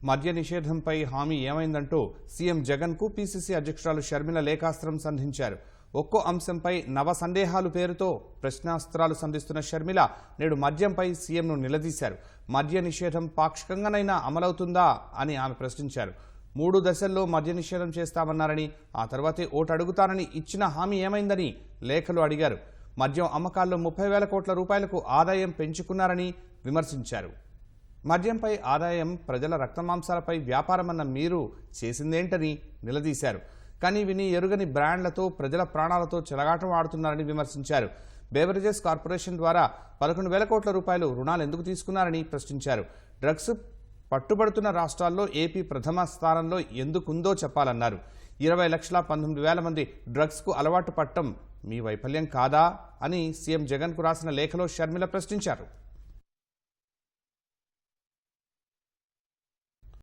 మద్య నిషేధంపై హామీ ఏమైందంటూ సీఎం జగన్కు పీసీసీ అధ్యక్షురాలు షర్మిల లేఖాస్త్రం సంధించారు. ఒక్కో అంశంపై నవ సందేహాలు పేరుతో ప్రశ్నాస్త్రాలు సంధిస్తున్న షర్మిల నేడు మద్యంపై సీఎంను నిలదీశారు. మద్య నిషేధం పాక్షికంగానైనా అమలవుతుందా అని ఆమె ప్రశ్నించారు. 3 దశల్లో మద్య నిషేధం చేస్తామన్నారని, ఆ తర్వాతే ఓటు అడుగుతానని ఇచ్చిన హామీ ఏమైందని లేఖలు అడిగారు. మద్యం అమ్మకాల్లో 30,000 కోట్ల రూపాయలకు ఆదాయం పెంచుకున్నారని విమర్శించారు. మద్యంపై ఆదాయం ప్రజల రక్తమాంసాలపై వ్యాపారమన్న మీరు చేసిందేంటని నిలదీశారు. కానీ విని ఎరుగని బ్రాండ్లతో ప్రజల ప్రాణాలతో చెలగాటం ఆడుతున్నారని విమర్శించారు. బేవరేజెస్ కార్పొరేషన్ ద్వారా 11,000 కోట్ల రూపాయలు రుణాలు ఎందుకు తీసుకున్నారని ప్రశ్నించారు. డ్రగ్స్ పట్టుబడుతున్న రాష్ట్రాల్లో ఏపీ ప్రథమ స్థానంలో ఎందుకుందో చెప్పాలన్నారు. 20,19,000 మంది డ్రగ్స్కు అలవాటు పట్టడం మీ వైఫల్యం కాదా అని సీఎం జగన్కు రాసిన లేఖలో షర్మిల ప్రశ్నించారు.